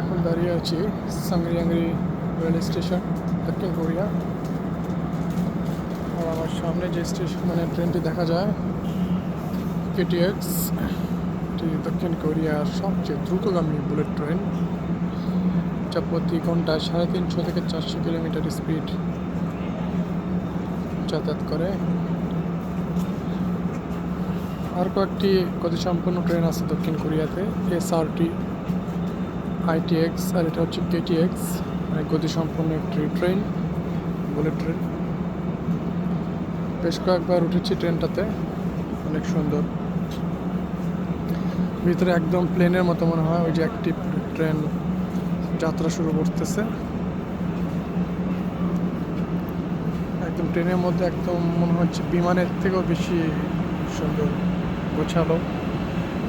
এখন দাঁড়িয়ে আছি সাংরিয়াংরি রেল স্টেশন, দক্ষিণ কোরিয়া। আর আমার সামনে যে স্টেশন মানে ট্রেনটি দেখা যায় কেটিএক্স, এটি দক্ষিণ কোরিয়ার সবচেয়ে দ্রুতগামী বুলেট ট্রেন, যা প্রতি ঘন্টায় 350 থেকে 400 কিলোমিটার স্পিড যাতায়াত করে। আর কয়েকটি গতিসম্পন্ন ট্রেন আছে দক্ষিণ কোরিয়াতে, এসআরটি, আইটিএক্স, আর এটা হচ্ছে কেটিএক্স, মানে গতিসম্পন্ন একটি ট্রেন, বুলেট ট্রেন। বেশ কয়েকবার উঠেছি ট্রেনটাতে, অনেক সুন্দর। ভিতরে একদম প্লেনের মতো মনে হয়, ওই যে একটি ট্রেন যাত্রা শুরু করতেছে। একদম ট্রেনের মধ্যে একদম মনে হচ্ছে বিমানের থেকেও বেশি সুন্দর গোছালো।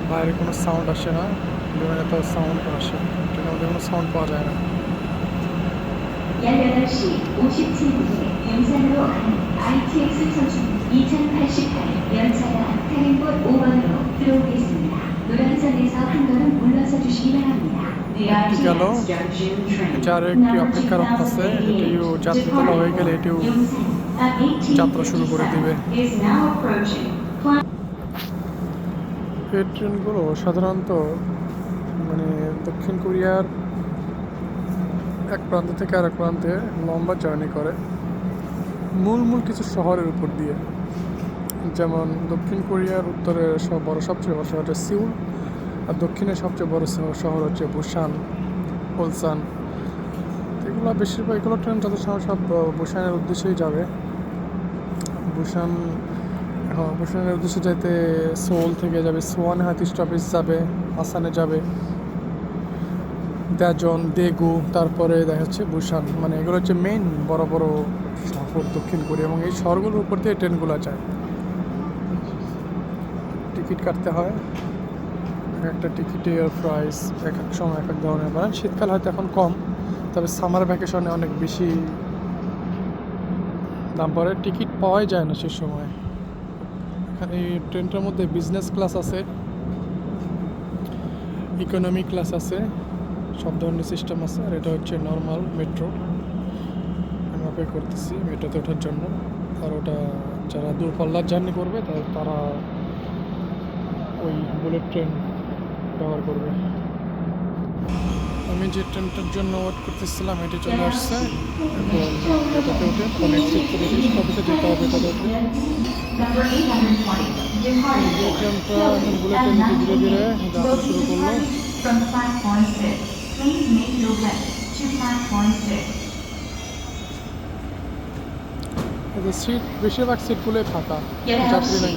বাইরে কোনো সাউন্ড আসে না, বিমানে তো সাউন্ড আসে, ট্রেনের মধ্যে কোনো সাউন্ড পাওয়া যায় না। 18시 57분에 용산으로 가는 ITX 서준 2088 열차가 타림봇 5번으로 들어오겠습니다. 노란선에서 한 걸음 물러서 주시기 바랍니다. The RTX junction train এটার একটি অপেক্ষারত আছে, এটিও যাত্রী তোলা হয়ে গেলে এটিও যাত্রা শুরু করে দিবে। is now approaching. এই ট্রেনগুলো সাধারণত মানে দক্ষিণ কোরিয়ার এক প্রান্ত থেকে আরেক প্রান্তে লম্বা জার্নি করে মূল কিছু শহরের উপর দিয়ে। যেমন দক্ষিণ কোরিয়ার উত্তরের সবচেয়ে বড় শহর হচ্ছে সিউল, আর দক্ষিণের সবচেয়ে বড় শহর হচ্ছে বুসান, ওলসান। এগুলো বেশিরভাগ এগুলো ট্রেন যত সময় সব বুসানের উদ্দেশ্যেই যাবে। বুসানের উদ্দেশ্যে যাইতে সোল থেকে যাবে, সোয়ান হাতি স্টপেজ যাবে, আসানে যাবে, দাজন, দেগু, তারপরে দেখা যাচ্ছে বুসান। মানে এগুলো হচ্ছে মেইন বড় বড় শহর দক্ষিণ কোরিয়া, এবং এই শহরগুলোর উপর দিয়ে ট্রেনগুলো যায়। টিকিট কাটতে হয়, একটা টিকিটের প্রাইস এক এক সময় এক এক ধরনের। মানে শীতকাল হয়তো এখন কম, তবে সামার ভ্যাকেশনে অনেক বেশি দাম পড়ে, টিকিট পাওয়াই যায় না সে সময়। এখানে এই ট্রেনটার মধ্যে বিজনেস ক্লাস আছে, ইকোনমি ক্লাস আছে, সব ধরনের সিস্টেম আছে। আর এটা হচ্ছে নর্মাল মেট্রো, আমি অপেক্ষা করতেছি মেট্রোতে ওঠার জন্য। আর ওটা যারা দূরপাল্লার জার্নি করবে তারা ওই বুলেট ট্রেন ব্যবহার করবে। আমি যে ট্রেনটার জন্য ওয়েট করতেছিলাম এটি চলে আসছে, এখন এটাতে উঠে অনেক সিট করেছি, অফিসে যেতে হবে তাদের। যে ট্রেনটা এখন বুলেট ট্রেনটি ধীরে ধীরে যাত্রা শুরু করলো। সিট বেশিরভাগ সিটগুলোই ফাঁকা, যাত্রী নেই।